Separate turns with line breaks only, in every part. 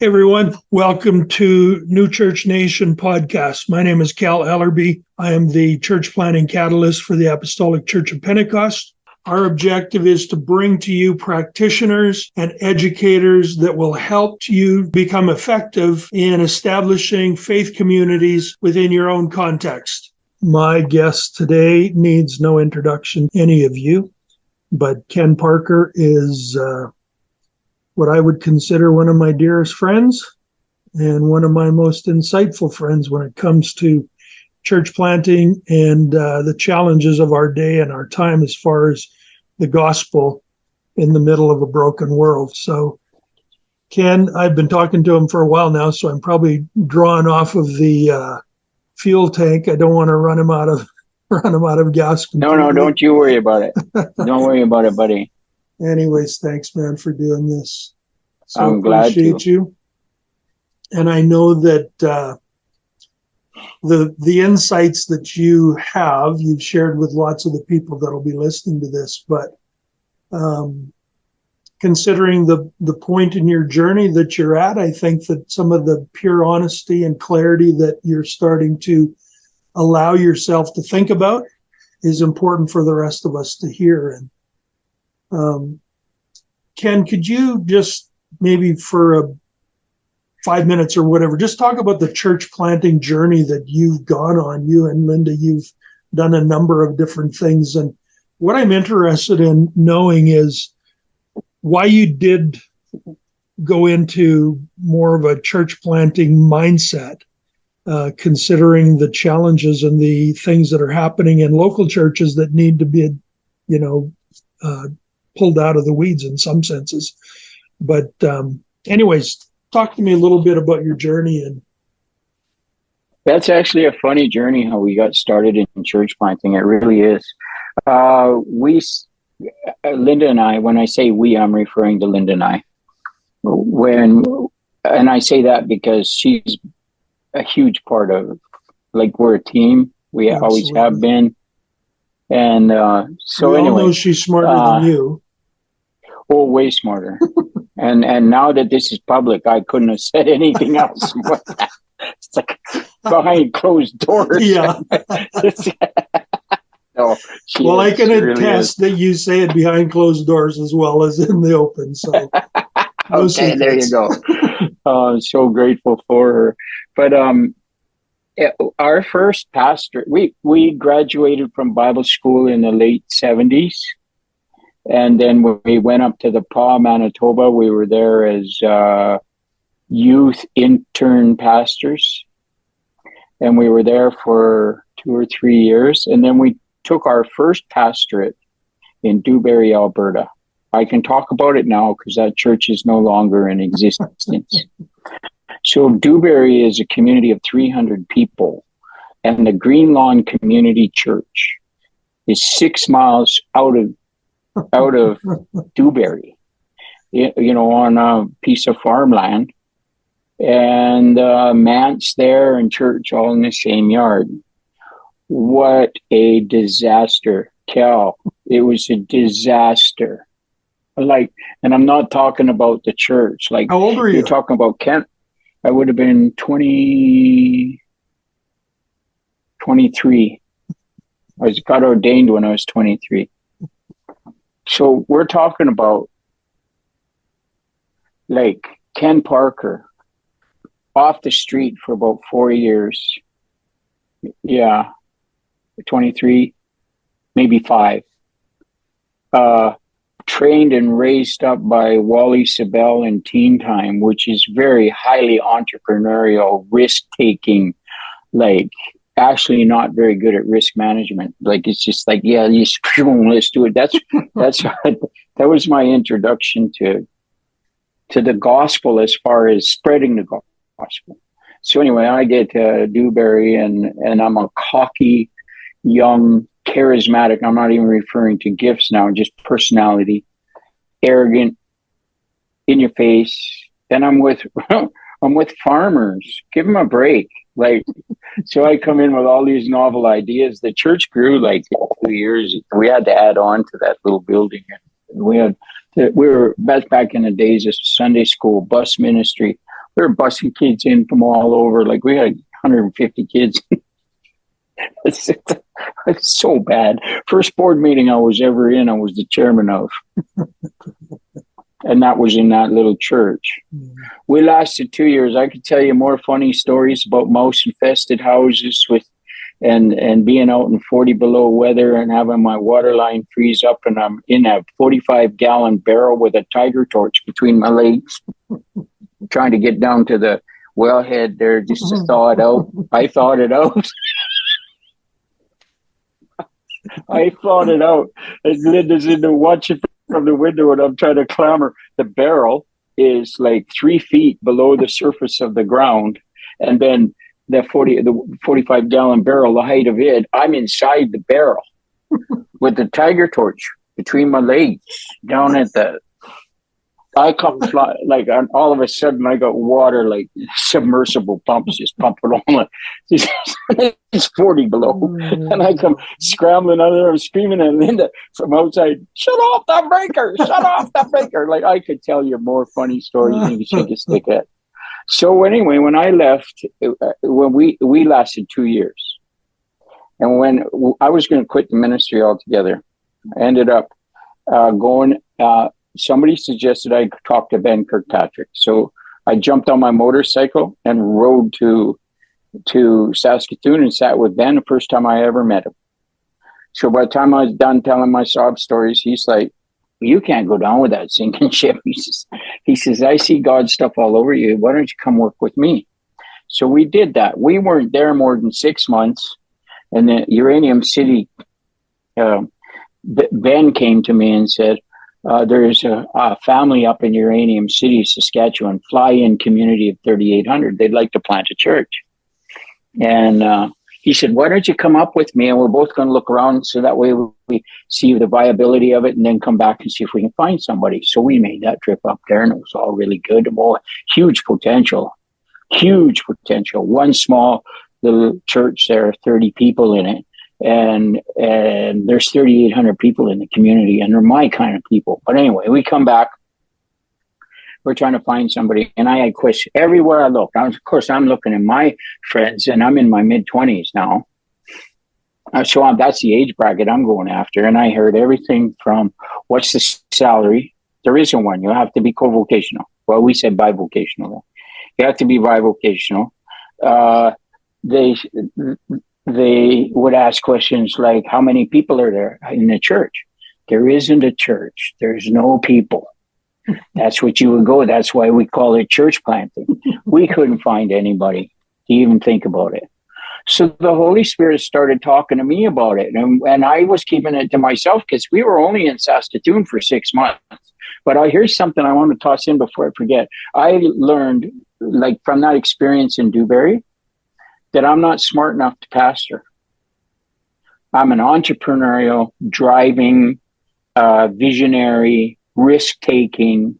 Hey everyone, welcome to New Church Nation podcast. My name is Cal Ellerby. I am the church planting catalyst for the Apostolic Church of Pentecost. Our objective is to bring to you practitioners and educators that will help you become effective in establishing faith communities within your own context. My guest today needs no introduction to any of you, but Kenn Parker is what I would consider one of my dearest friends and one of my most insightful friends when it comes to church planting and the challenges of our day and our time as far as the gospel in the middle of a broken world. So Kenn, I've been talking to him for a while now, so I'm probably drawing off of the fuel tank. I don't want to run him out of gas completely.
No, don't you worry about it. Don't worry about it, buddy.
Anyways, thanks, man, for doing this. So
I'm glad
appreciate you. And I know that the insights that you've shared with lots of the people that will be listening to this. But considering the point in your journey that you're at, I think that some of the pure honesty and clarity that you're starting to allow yourself to think about is important for the rest of us to hear. And Kenn, could you just maybe for 5 minutes or whatever, just talk about the church planting journey that you've gone on? You and Linda, you've done a number of different things. And what I'm interested in knowing is why you did go into more of a church planting mindset, considering the challenges and the things that are happening in local churches that need to be, pulled out of the weeds in some senses. But anyways, talk to me a little bit about your journey. And
that's actually a funny journey how we got started in church planting. It really is. Linda and I, when I say we, I'm referring to Linda and I. And I say that because she's a huge part of, we're a team. We
Absolutely.
Always have been. And so
we all know she's smarter than you.
Oh, way smarter. and now that this is public, I couldn't have said anything else. It's like behind closed doors.
Yeah.
No,
well, I can attest that you say it behind closed doors as well as in the open. So no
okay,
secrets.
There you go. I'm so grateful for her. But our first pastor, we graduated from Bible school in the late 70s. And then when we went up to the Paw, Manitoba, we were there as youth intern pastors. And we were there for 2 or 3 years. And then we took our first pastorate in Dewberry, Alberta. I can talk about it now because that church is no longer in existence. So Dewberry is a community of 300 people. And the Green Lawn Community Church is 6 miles out of Dewberry, on a piece of farmland, and manse there and church all in the same yard. What a disaster, Cal. It was a disaster. And I'm not talking about the church.
How old were you?
You're talking about Kenn. I would have been 23. I got ordained when I was 23. So we're talking about Kenn Parker off the street for about 4 years. Yeah, 23, maybe 5. Trained and raised up by Wally Sabell in Teen Time, which is very highly entrepreneurial, risk-taking, actually not very good at risk management. It's just let's do it. That was my introduction to the gospel as far as spreading the gospel. So anyway, I get to Dewberry and I'm a cocky, young, charismatic. I'm not even referring to gifts now, just personality, arrogant, in your face. Then I'm with farmers. Give them a break. So I come in with all these novel ideas. The church grew 2 years. We had to add on to that little building. We were back in the days of Sunday school, bus ministry. They're busing kids in from all over. Like we had 150 kids. It's so bad. First board meeting I was ever in, I was the chairman of. And that was in that little church. We lasted 2 years. I could tell you more funny stories about mouse-infested houses and being out in 40 below weather and having my water line freeze up, and I'm in a 45-gallon barrel with a tiger torch between my legs, trying to get down to the wellhead there just to thaw it out. I thawed it out. I thought it out. As Linda's in there watching from the window, and I'm trying to clamber. The barrel is like 3 feet below the surface of the ground, and then the 45-gallon barrel, the height of it, I'm inside the barrel with the tiger torch between my legs, down at the. I come fly, like all of a sudden I got water, like submersible pumps just pumping on. It's 40 below, and I come scrambling out there. I'm screaming at Linda from outside, "Shut off the breaker! Shut off the breaker!" Like I could tell you more funny stories than you could stick at. So anyway, when I left, when we lasted 2 years, and when I was going to quit the ministry altogether, I ended up going. Somebody suggested I talk to Ben Kirkpatrick. So I jumped on my motorcycle and rode to Saskatoon and sat with Ben the first time I ever met him. So by the time I was done telling my sob stories, he's like, "You can't go down with that sinking ship." He says, "I see God's stuff all over you. Why don't you come work with me?" So we did that. We weren't there more than 6 months. And then Uranium City, Ben came to me and said, there's a family up in Uranium City, Saskatchewan, fly-in community of 3,800. They'd like to plant a church. And he said, "Why don't you come up with me, and we're both going to look around, so that way we see the viability of it, and then come back and see if we can find somebody." So we made that trip up there, and it was all really good. Well, huge potential. One small little church there, 30 people in it. And there's 3,800 people in the community, and they're my kind of people. But anyway, we come back. We're trying to find somebody, and I had questions everywhere I looked. Of course, I'm looking at my friends, and I'm in my mid-20s now. So that's the age bracket I'm going after. And I heard everything from, what's the salary? There isn't one. You have to be co-vocational. Well, we said bivocational. You have to be bivocational. They would ask questions like, how many people are there in the church? There isn't a church. There's no people. That's what you would go. That's why we call it church planting. We couldn't find anybody to even think about it. So the Holy Spirit started talking to me about it. And I was keeping it to myself because we were only in Saskatoon for 6 months. But here's something I want to toss in before I forget. I learned, like, from that experience in Dewberry, that I'm not smart enough to pastor. I'm an entrepreneurial, driving, visionary, risk-taking.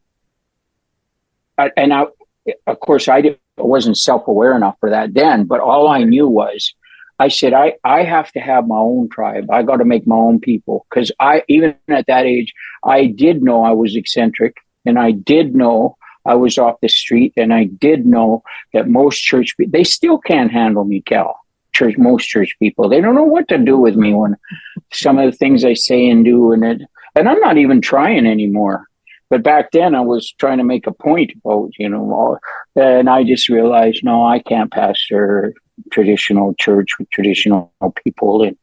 And of course, I wasn't self-aware enough for that then, but all I knew was, I said, I have to have my own tribe. I got to make my own people. Because even at that age, I did know I was eccentric, and I did know I was off the street, and I did know that most church people, they still can't handle me, Cal. Most church people, they don't know what to do with me when some of the things I say and do, and I'm not even trying anymore. But back then I was trying to make a point about, and I just realized, no, I can't pastor traditional church with traditional people, and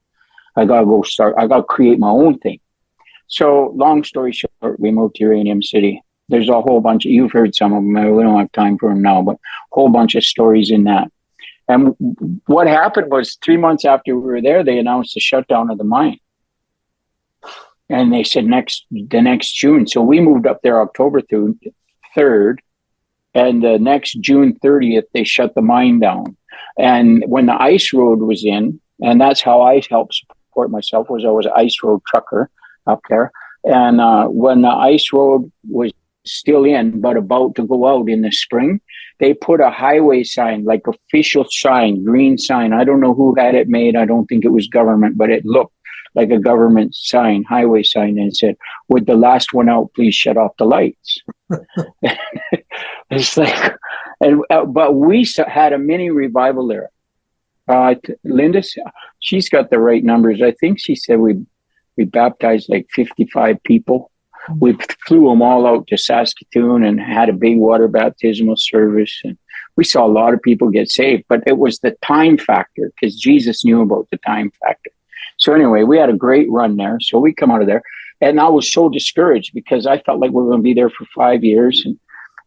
I got to create my own thing. So long story short, we moved to Uranium City. There's a whole bunch you've heard some of them. We don't have time for them now, but a whole bunch of stories in that. And what happened was 3 months after we were there, they announced the shutdown of the mine. And they said the next June. So we moved up there October 3rd. And the next June 30th, they shut the mine down. And when the ice road was in, and that's how I helped support myself, was I was an ice road trucker up there. And when the ice road was still in, but about to go out in the spring, they put a highway sign, like official sign, green sign. I don't know who had it made. I don't think it was government, but it looked like a government sign, highway sign, and it said, "With the last one out, please shut off the lights." It's like, And but we had a mini revival there. Linda, she's got the right numbers. I think she said we baptized like 55 people. We flew them all out to Saskatoon and had a big water baptismal service. And we saw a lot of people get saved, but it was the time factor because Jesus knew about the time factor. So anyway, we had a great run there. So we come out of there, and I was so discouraged because I felt like we were going to be there for 5 years.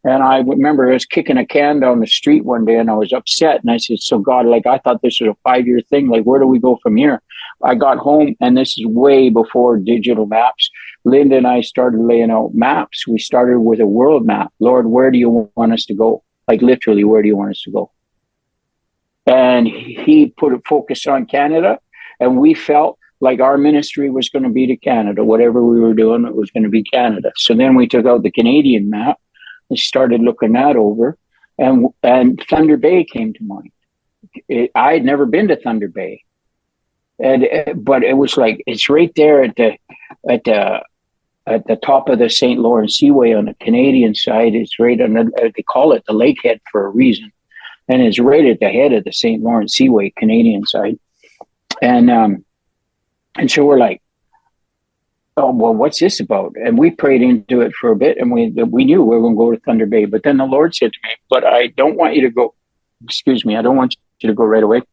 And I remember I was kicking a can down the street one day, and I was upset. And I said, so God, like, I thought this was a 5-year thing. Like, where do we go from here? I got home, and this is way before digital maps. Linda and I started laying out maps. We started with a world map. Lord, where do you want us to go? Like, literally, where do you want us to go? And he put a focus on Canada, and we felt like our ministry was going to be to Canada. Whatever we were doing, it was going to be Canada. So then we took out the Canadian map. I started looking that over, and Thunder Bay came to mind. I had never been to Thunder Bay, but it was like it's right there at the top of the St. Lawrence Seaway on the Canadian side. It's right on they call it the Lakehead for a reason, and it's right at the head of the St. Lawrence Seaway Canadian side, and so we're like, oh, well, what's this about? And we prayed into it for a bit, and we knew we were going to go to Thunder Bay. But then the Lord said to me, but I don't want you to go, I don't want you to go right away.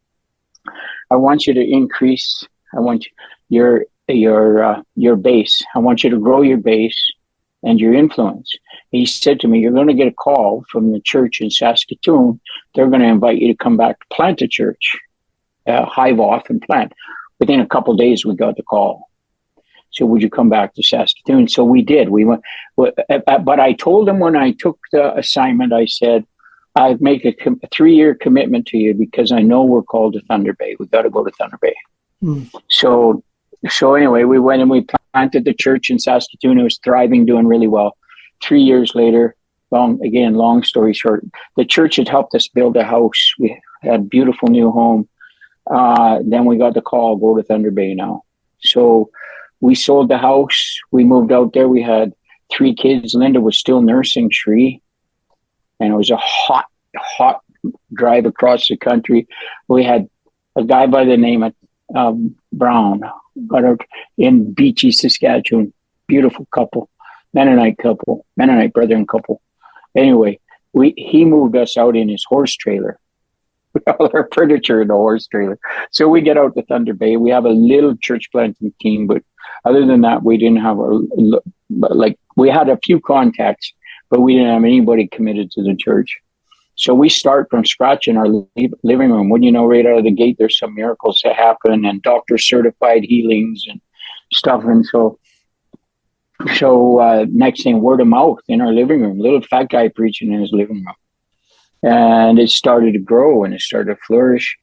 I want you to increase. I want your base. I want you to grow your base and your influence. He said to me, you're going to get a call from the church in Saskatoon. They're going to invite you to come back to plant a church, hive off and plant. Within a couple of days, we got the call. So would you come back to Saskatoon? So we did. We went, but I told him when I took the assignment, I said, I'd make a 3-year commitment to you because I know we're called to Thunder Bay. We got to go to Thunder Bay. So anyway, we went and we planted the church in Saskatoon. It was thriving, doing really well. 3 years later, long story short, the church had helped us build a house. We had a beautiful new home. Then we got the call, go to Thunder Bay now. So we sold the house. We moved out there. We had 3 kids. Linda was still nursing Shree. And it was a hot drive across the country. We had a guy by the name of Brown in Beachy, Saskatchewan. Beautiful couple. Mennonite brother and couple. Anyway, he moved us out in his horse trailer. All our furniture in the horse trailer. So we get out to Thunder Bay. We have a little church planting team, but other than that, we didn't have we had a few contacts, but we didn't have anybody committed to the church. So we start from scratch in our living room. When you know, right out of the gate, there's some miracles that happen and doctor certified healings and stuff. And so next thing, word of mouth in our living room, little fat guy preaching in his living room. And it started to grow and it started to flourish.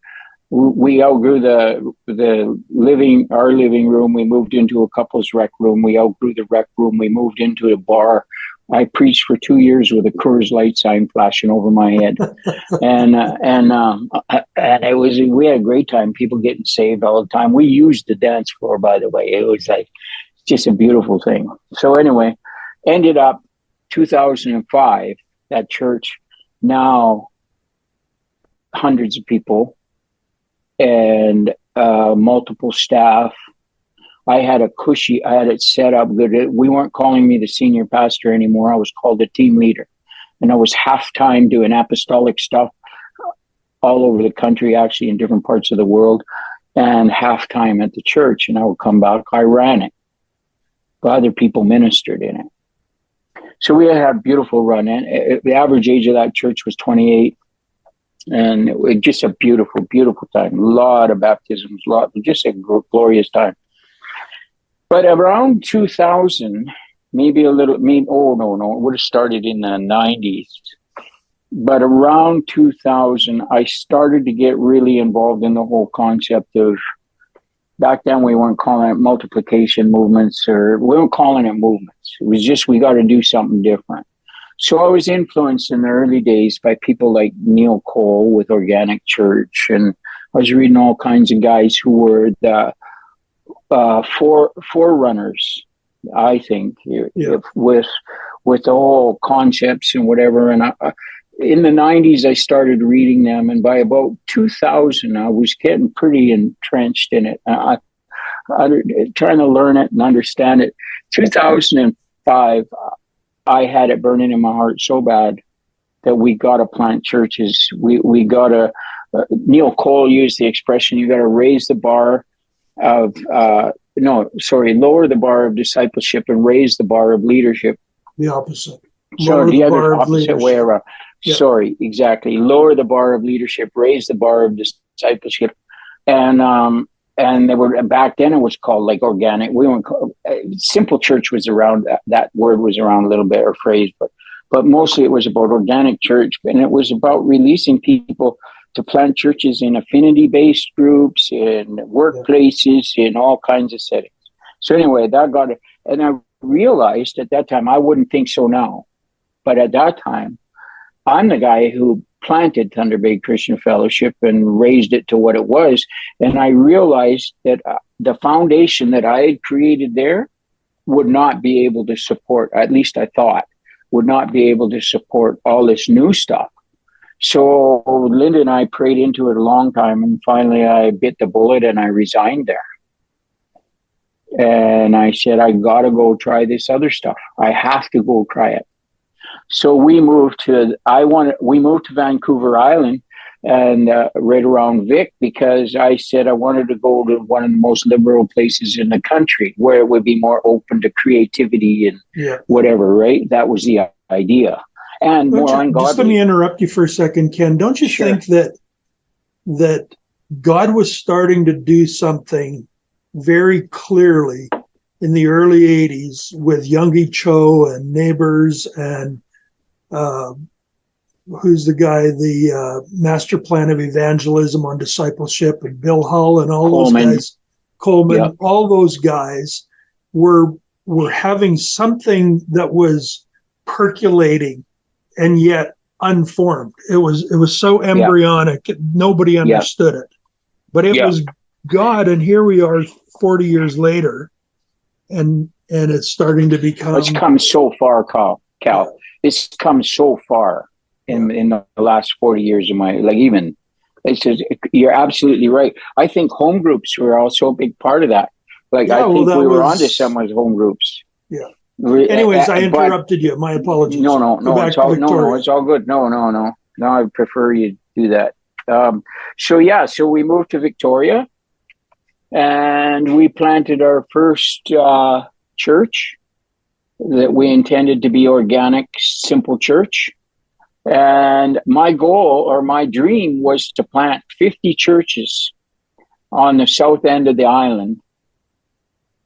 We outgrew our living room. We moved into a couple's rec room. We outgrew the rec room. We moved into a bar. I preached for 2 years with a Coors Light sign flashing over my head, and we had a great time. People getting saved all the time. We used the dance floor, by the way. It was like just a beautiful thing. So anyway, ended up 2005. That church now hundreds of people and multiple staff. I had it set up good. We weren't calling me the senior pastor anymore. I was called the team leader. And I was half-time doing apostolic stuff all over the country, actually in different parts of the world, and half-time at the church. And I would come back. I ran it. But other people ministered in it. So we had a beautiful run. And the average age of that church was 28. And it was just a beautiful, beautiful time. A lot of baptisms, just a glorious time. But around 2000, it would have started in the 90s. But around 2000, I started to get really involved in the whole concept of, back then we weren't calling it multiplication movements, or we weren't calling it movements. It was just, we got to do something different. So I was influenced in the early days by people like Neil Cole with Organic Church. And I was reading all kinds of guys who were the forerunners, I think, with the whole concepts and whatever. And in the 90s, I started reading them. And by about 2000, I was getting pretty entrenched in it. Trying to learn it and understand it. 2005, I had it burning in my heart so bad that we got to plant churches. We got to, Neil Cole used the expression, you got to raise the bar of, lower the bar of discipleship and raise the bar of leadership.
The opposite.
So the other opposite way around. Yeah. Sorry, exactly. Lower the bar of leadership, raise the bar of discipleship. And they were, back then it was called like organic. We weren't called, simple church was around, that word was around a little bit, or phrase, but mostly it was about organic church, and it was about releasing people to plant churches in affinity-based groups, in workplaces, in all kinds of settings. So anyway, that got it. And I realized at that time, I wouldn't think so now, but at that time, I'm the guy who planted Thunder Bay Christian Fellowship and raised it to what it was. And I realized that the foundation that I had created there would not be able to support, at least I thought, would not be able to support all this new stuff. So Linda and I prayed into it a long time, and finally I bit the bullet and I resigned there. And I said, I got to go try this other stuff. I have to go try it. So we moved to Vancouver Island, and right around Vic, because I said I wanted to go to one of the most liberal places in the country where it would be more open to creativity and whatever, right? That was the idea. And more ungodly.
Just let me interrupt you for a second, Ken. Don't you think that God was starting to do something very clearly in the early 80s with Youngie Cho and Neighbors and who's the guy, the master plan of evangelism on discipleship, and Bill Hull and all those guys, Coleman, all those guys were having something that was percolating and yet unformed. It was so embryonic, nobody understood it. But it was God, and here we are 40 years later, and it's starting to become...
It's come so far, Cal. It's come so far in the last 40 years of my, like, even, it's just, you're absolutely right. I think home groups were also a big part of that. Like, I think we were onto someone's home groups.
Yeah. Anyways, I interrupted you. My apologies.
No, it's all good. No, I prefer you do that. So we moved to Victoria, and we planted our first church that we intended to be organic, simple church. And my goal, or my dream, was to plant 50 churches on the south end of the island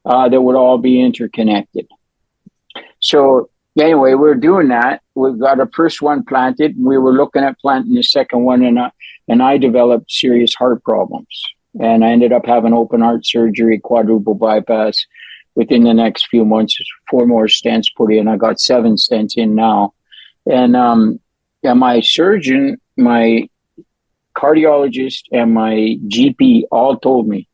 that would all be interconnected. So anyway, we're doing that. We've got our first one planted. We were looking at planting the second one, and I developed serious heart problems. And I ended up having open heart surgery, quadruple bypass. Within the next few months, 4 more stents put in. I got 7 stents in now. And my surgeon, my cardiologist, and my GP all told me,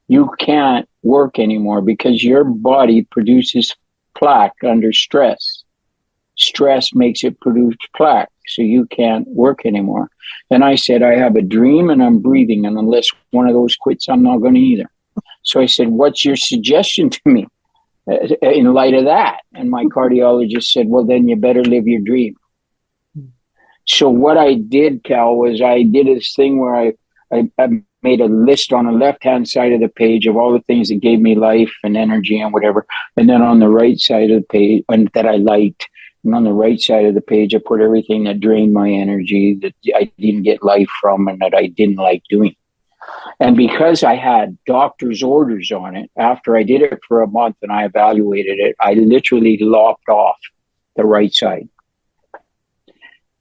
you can't work anymore because your body produces plaque under stress. Stress makes it produce plaque, so you can't work anymore. And I said, I have a dream and I'm breathing, and unless one of those quits, I'm not going to either. So I said, what's your suggestion to me in light of that? And my cardiologist said, well, then you better live your dream. So what I did, Cal, was I did this thing where I made a list on the left-hand side of the page of all the things that gave me life and energy and whatever. And then on the right side of the page, and that I liked, and on the right side of the page, I put everything that drained my energy, that I didn't get life from, and that I didn't like doing. And because I had doctor's orders on it, after I did it for a month and I evaluated it, I literally lopped off the right side.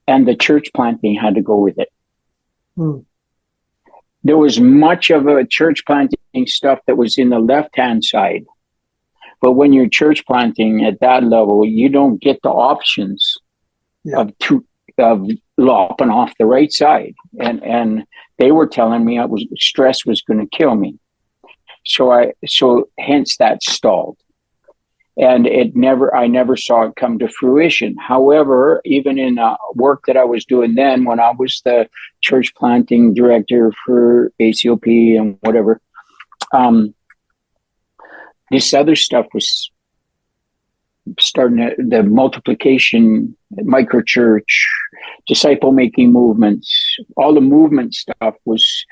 And the church planting had to go with it. There was much of a church planting stuff that was in the left-hand side. But when you're church planting at that level, you don't get the options of lopping off the right side. And they were telling me stress was going to kill me. So hence that stalled. And I never saw it come to fruition. However, even in work that I was doing then, when I was the church planting director for ACOP and whatever, this other stuff was starting the multiplication, microchurch, disciple making movements, all the movement stuff was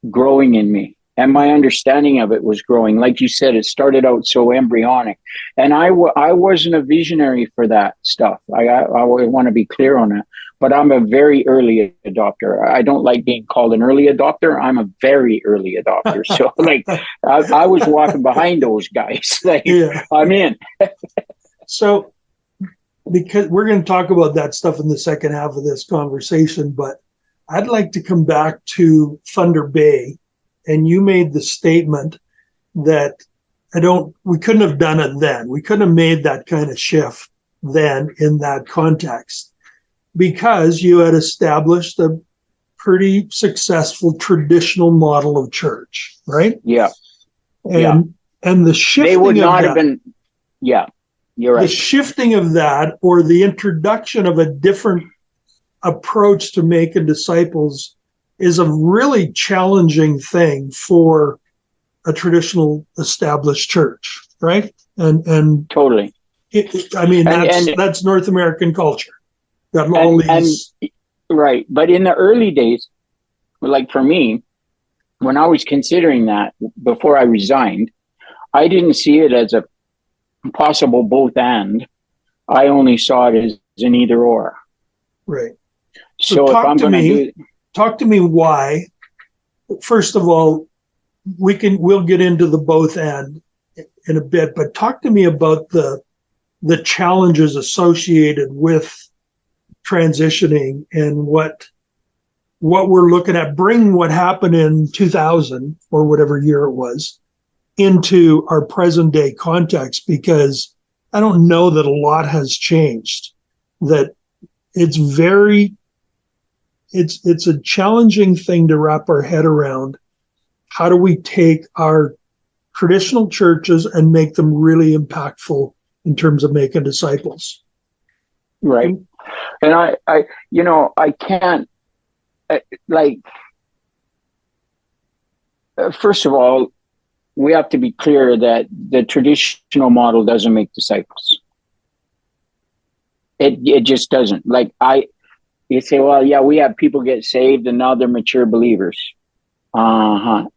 growing in me. And my understanding of it was growing. Like you said, it started out so embryonic. And I wasn't a visionary for that stuff. I want to be clear on that. But I'm a very early adopter. I don't like being called an early adopter. I'm a very early adopter. So like I was walking behind those guys. Like, yeah. I'm in.
So because we're going to talk about that stuff in the second half of this conversation, but I'd like to come back to Thunder Bay. And you made the statement that we couldn't have done it then. We couldn't have made that kind of shift then in that context because you had established a pretty successful traditional model of church, right?
Yeah.
And the shifting
they would not
of
have been, yeah, you're right.
The shifting of that or the introduction of a different approach to making disciples is a really challenging thing for a traditional established church, right? And
totally.
That's North American culture. Got all these.
Right. But in the early days, like for me, when I was considering that before I resigned, I didn't see it as a possible both and. I only saw it as an either or.
Right.
So if I'm going to
talk to me why. First of all, we'll get into the both and in a bit, but talk to me about the challenges associated with transitioning and what we're looking at, bringing what happened in 2000 or whatever year it was into our present day context, because I don't know that a lot has changed, that it's a challenging thing to wrap our head around. How do we take our traditional churches and make them really impactful in terms of making disciples?
Right. And I can't, first of all, we have to be clear that the traditional model doesn't make disciples. It just doesn't. You say, well, yeah, we have people get saved and now they're mature believers. But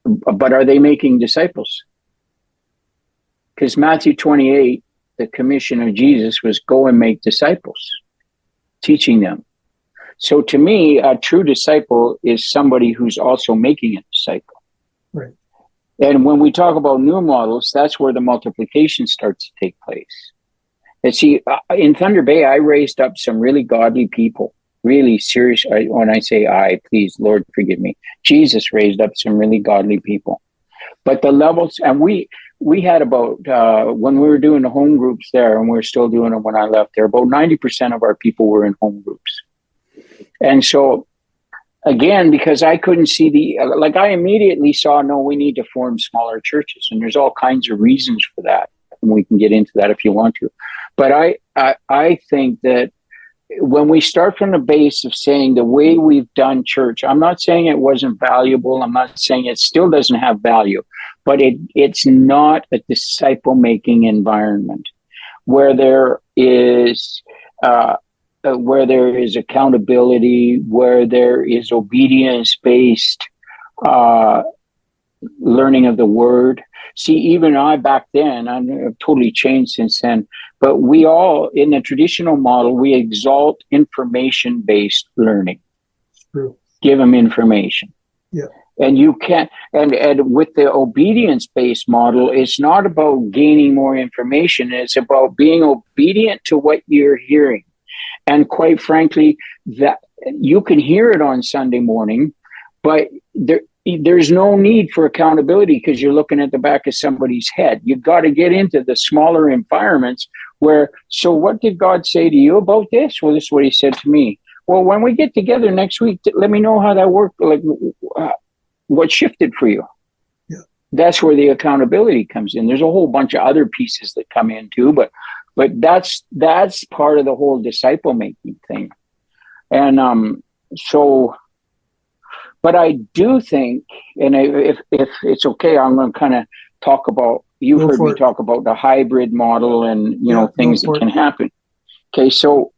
are they making disciples? Because Matthew 28, the commission of Jesus was go and make disciples, teaching them. So to me, a true disciple is somebody who's also making a disciple.
Right.
And when we talk about new models, that's where the multiplication starts to take place. And see, in Thunder Bay, I raised up some really godly people, really serious. When I say please, Lord, forgive me. Jesus raised up some really godly people. But the levels, and we had about, when we were doing the home groups there, and we're still doing them when I left there, about 90% of our people were in home groups. And so, again, because I couldn't see I immediately saw, no, we need to form smaller churches. And there's all kinds of reasons for that. And we can get into that if you want to. But I think that when we start from the base of saying the way we've done church, I'm not saying it wasn't valuable. I'm not saying it still doesn't have value, but it's not a disciple-making environment where there is accountability, where there is obedience-based learning of the word. See, even I back then, I've totally changed since then, but we all, in the traditional model, we exalt information-based learning.
True.
Give them information.
Yeah.
And you can't, and with the obedience-based model, it's not about gaining more information. It's about being obedient to what you're hearing. And quite frankly, that you can hear it on Sunday morning, but there's no need for accountability because you're looking at the back of somebody's head. You've got to get into the smaller environments where, so what did God say to you about this? Well, this is what he said to me. Well, when we get together next week, let me know how that worked. What shifted for you?
Yeah.
that's where the accountability comes in. There's a whole bunch of other pieces that come in too, but that's part of the whole disciple making thing. And but I do think, and if it's okay, I'm going to kind of talk about, you've heard me talk about the hybrid model and, things that can happen. Okay. So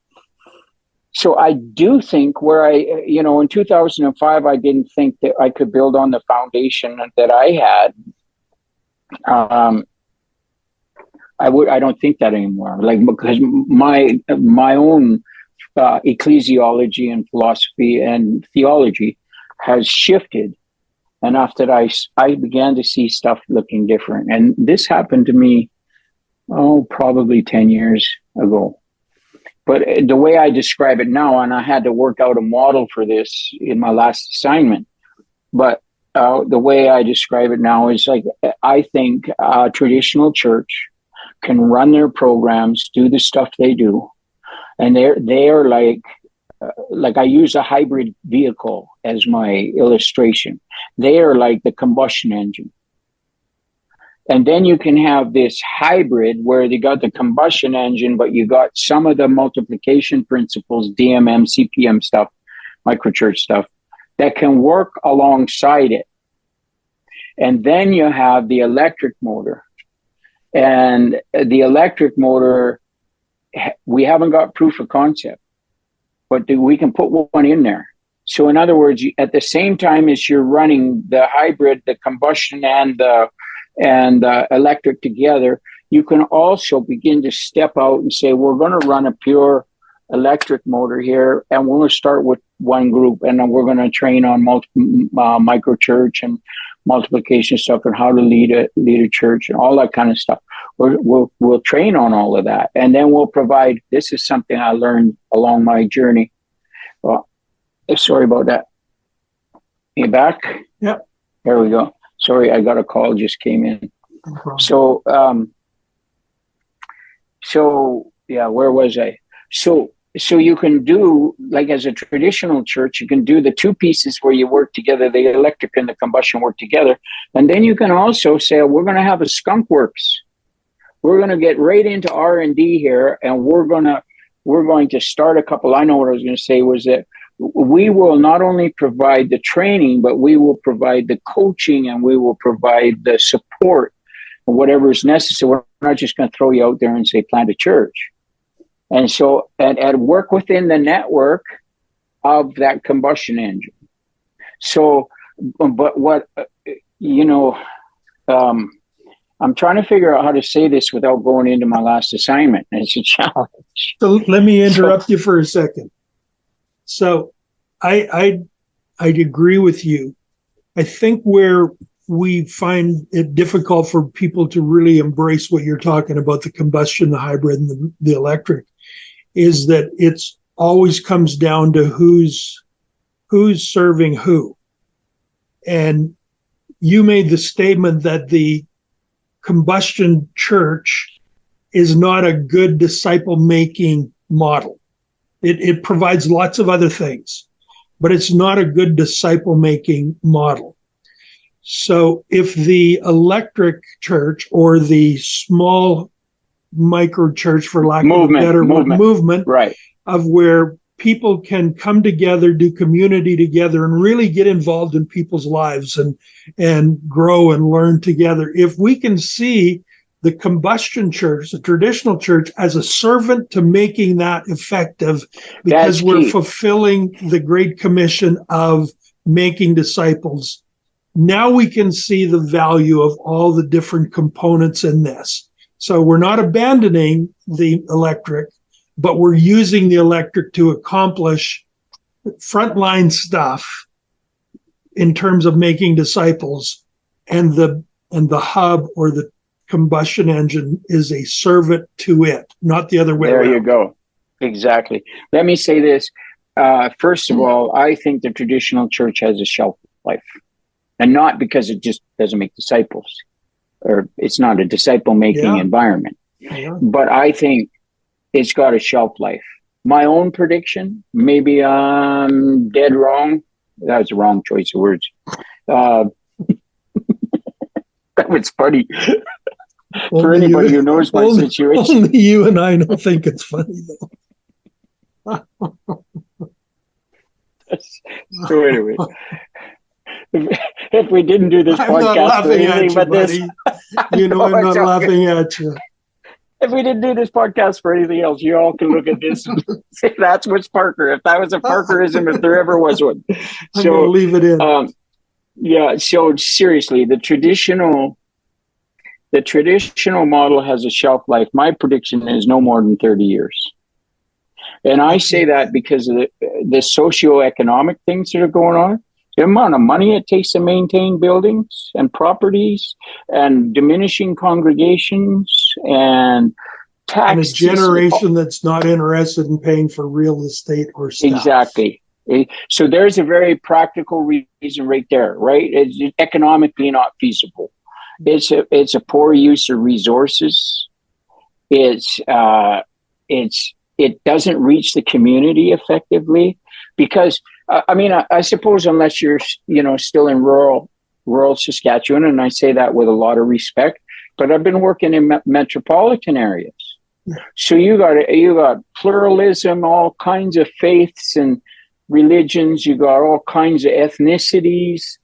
I do think where in 2005, I didn't think that I could build on the foundation that I had. I don't think that anymore. Because my own ecclesiology and philosophy and theology has shifted enough that I began to see stuff looking different. And this happened to me, probably 10 years ago. But the way I describe it now, and I had to work out a model for this in my last assignment, but the way I describe it now is I think a traditional church can run their programs, do the stuff they do, and they are like I use a hybrid vehicle as my illustration. They are like the combustion engine. And then you can have this hybrid where they got the combustion engine, but you got some of the multiplication principles, DMM, CPM stuff, microchurch stuff, that can work alongside it. And then you have the electric motor. And the electric motor, we haven't got proof of concept, but we can put one in there. So in other words, at the same time as you're running the hybrid, the combustion and the electric together, you can also begin to step out and say, we're going to run a pure electric motor here, and we're going to start with one group, and then we're going to train on microchurch and multiplication stuff and how to lead a church and all that kind of stuff. We'll train on all of that, and then we'll provide. This is something I learned along my journey. Well, sorry about that. You back?
Yeah.
There we go. Sorry, I got a call just came in.
No problem.
So yeah, where was I? So you can do, like as a traditional church, you can do the two pieces where you work together, the electric and the combustion work together. And then you can also say, we're going to have a skunk works. We're going to get right into R&D here, and we're going to start a couple. I know what I was going to say was that we will not only provide the training, but we will provide the coaching, and we will provide the support and whatever is necessary. We're not just going to throw you out there and say, plant a church. And so, and work within the network of that combustion engine. So, but what, I'm trying to figure out how to say this without going into my last assignment. It's a challenge.
So let me interrupt you for a second. So I'd agree with you. I think where we find it difficult for people to really embrace what you're talking about, the combustion, the hybrid, and the electric, is that it's always comes down to who's serving who. And you made the statement that the combustion church is not a good disciple-making model. It provides lots of other things, but it's not a good disciple-making model. So if the electric church or the small micro church, for lack of a better word, movement,
right,
of where people can come together, do community together, and really get involved in people's lives and grow and learn together. If we can see the combustion church, the traditional church, as a servant to making that effective, because we're fulfilling the Great Commission of making disciples, now we can see the value of all the different components in this. So we're not abandoning the electric, but we're using the electric to accomplish frontline stuff in terms of making disciples, and the hub or the combustion engine is a servant to it, not the other way around.
There you go. Exactly. Let me say this. First of all, I think the traditional church has a shelf life, and not because it just doesn't make disciples, or it's not a disciple-making environment.
Yeah.
But I think it's got a shelf life. My own prediction, maybe I'm dead wrong. That was the wrong choice of words. it's funny. For
Only
anybody
you-
who knows my
only,
situation.
only you and I don't think it's funny, though.
So anyway, if we didn't do this
I'm not
podcast for
laughing at
anything
you,
but this,
buddy. You know
No,
I'm not
it's okay.
laughing at you.
If we didn't do this podcast for anything else, you all can look at this and say that's what's Parker. If that was a Parkerism, if there ever was one.
I'm going to leave it in.
Yeah. So seriously, the traditional model has a shelf life. My prediction is no more than 30 years. And I say that because of the socioeconomic things that are going on. The amount of money it takes to maintain buildings and properties and diminishing congregations and taxes.
And a generation that's not interested in paying for real estate or stuff.
Exactly. So there's a very practical reason right there, right? It's economically not feasible. It's a poor use of resources. It doesn't reach the community effectively because I suppose unless you're still in rural Saskatchewan, and I say that with a lot of respect, but I've been working in metropolitan areas. So you got pluralism, all kinds of faiths and religions. You got all kinds of ethnicities.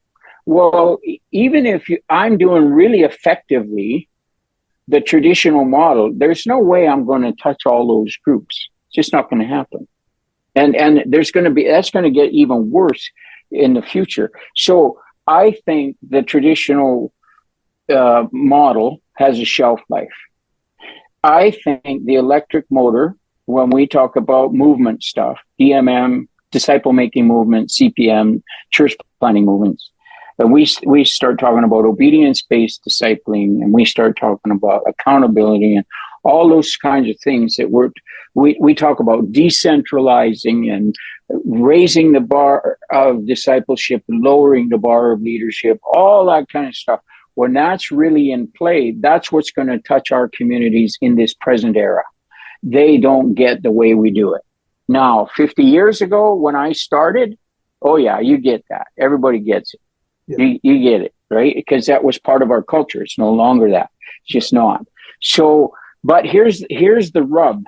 Well, even if I'm doing really effectively the traditional model, there's no way I'm going to touch all those groups. It's just not going to happen. And that's going to get even worse in the future. So I think the traditional model has a shelf life. I think the electric motor, when we talk about movement stuff, DMM, disciple making movement, CPM, church planning movements, and we start talking about obedience-based discipling, and we start talking about accountability and all those kinds of things that we talk about decentralizing and raising the bar of discipleship, lowering the bar of leadership, all that kind of stuff. When that's really in play, that's what's going to touch our communities in this present era. They don't get the way we do it. Now, 50 years ago, when I started, oh yeah, you get that. Everybody gets it. Yeah. You get it, right? Because that was part of our culture. It's no longer that. It's just not. So, but here's the rub.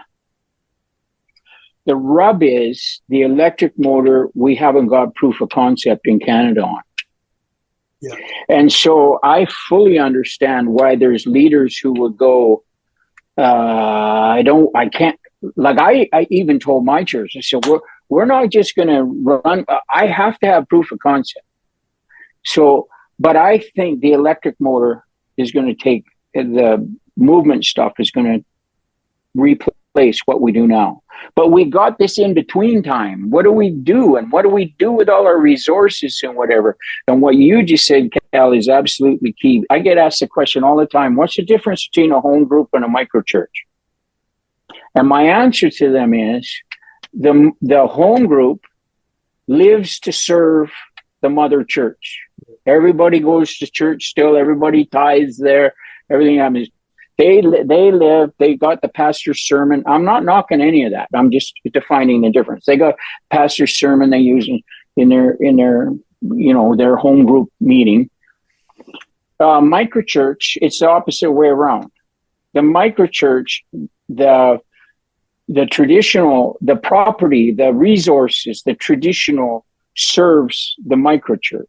The rub is the electric motor, we haven't got proof of concept in Canada on. Yeah. And so I fully understand why there's leaders who would go, I even told my church, I said, we're not just going to run. I have to have proof of concept. So, but I think the electric motor is going to take the movement stuff is going to replace what we do now. But we got this in between time. What do we do? And what do we do with all our resources and whatever? And what you just said, Cal, is absolutely key. I get asked the question all the time, what's the difference between a home group and a microchurch? And my answer to them is the home group lives to serve the mother church. Everybody goes to church still. Everybody tithes there. Everything happens. They live. They got the pastor's sermon. I'm not knocking any of that. I'm just defining the difference. They got pastor's sermon they use in their their home group meeting. Microchurch, it's the opposite way around. The microchurch, the traditional, the property, the resources, the traditional serves the microchurch.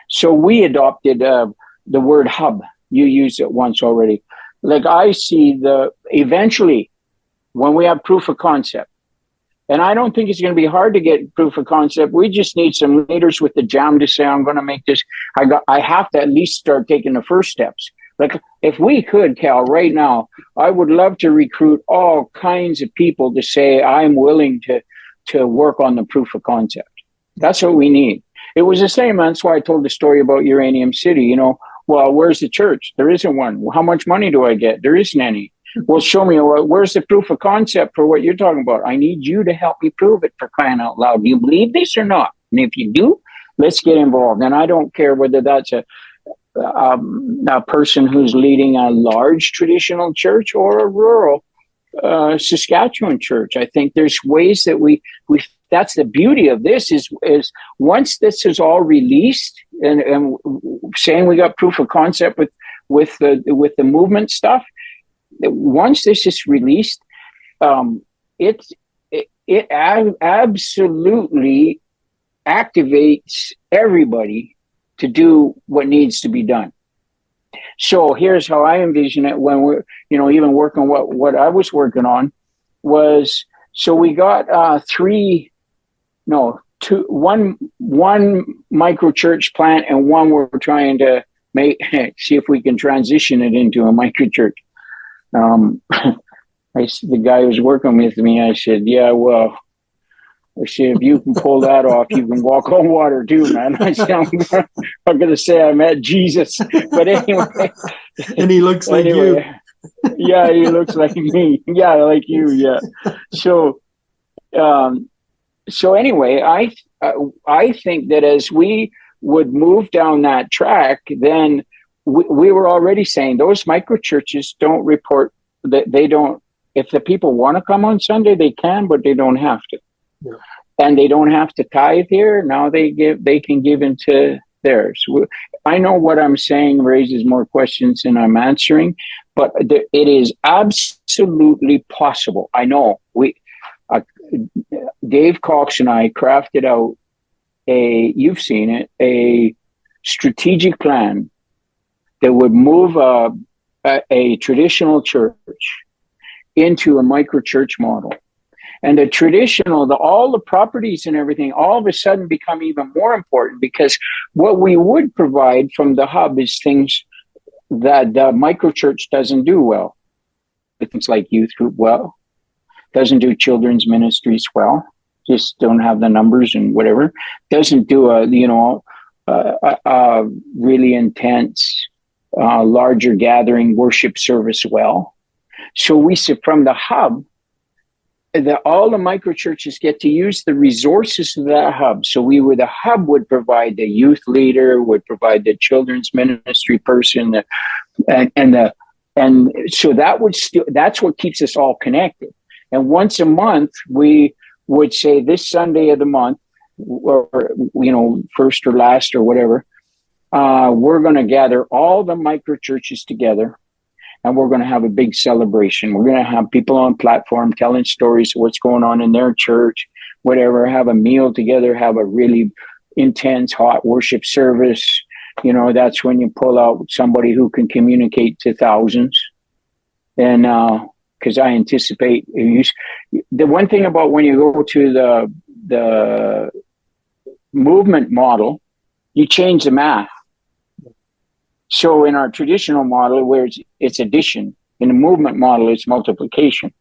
So we adopted the word hub. You used it once already. Like I see eventually when we have proof of concept, and I don't think it's going to be hard to get proof of concept. We just need some leaders with the jam to say, I'm going to make this. I have to at least start taking the first steps. Like if we could, Cal, right now, I would love to recruit all kinds of people to say, I'm willing to work on the proof of concept. That's what we need. It was the same. That's why I told the story about Uranium City. Well, where's the church? There isn't one. How much money do I get? There isn't any. Well, show me. Where's the proof of concept for what you're talking about? I need you to help me prove it, for crying out loud. Do you believe this or not? And if you do, let's get involved. And I don't care whether that's a person who's leading a large traditional church or a rural Saskatchewan church. I think there's ways that we that's the beauty of this is once this is all released and saying we got proof of concept with the movement stuff. Once this is released, it absolutely activates everybody to do what needs to be done. So here's how I envision it when we're, even working what I was working on was, so we got one micro church plant, and one we're trying to see if we can transition it into a micro church. The guy who was working with me, I said, yeah, well, I said, if you can pull that off, you can walk on water too, man. I said, I'm going to say I met Jesus. But anyway.
And he looks like you.
Yeah, he looks like me. Yeah, like you, yeah. So anyway, I think that as we would move down that track, then we were already saying those micro churches don't report that they don't. If the people want to come on Sunday, they can, but they don't have to. Yeah. And they don't have to tithe here. Now they can give into theirs. I know what I'm saying raises more questions than I'm answering, but it is absolutely possible. I know Dave Cox and I crafted out you've seen it, a strategic plan that would move a traditional church into a micro church model. And the traditional, all the properties and everything all of a sudden become even more important, because what we would provide from the hub is things that the micro church doesn't do well. Things like youth group well, doesn't do children's ministries well, just don't have the numbers and whatever, doesn't do a really intense, larger gathering worship service well. So we see from the hub that all the micro churches get to use the resources of that hub. So the hub would provide the youth leader, would provide the children's ministry person, and so that's what keeps us all connected. And once a month, we would say this Sunday of the month, or first or last or whatever, we're going to gather all the micro churches together. And we're going to have a big celebration. We're going to have people on platform telling stories of what's going on in their church, whatever, have a meal together, have a really intense, hot worship service. That's when you pull out somebody who can communicate to thousands. And because I anticipate, the one thing about when you go to the movement model, you change the math. So in our traditional model, where it's addition, in the movement model, it's multiplication.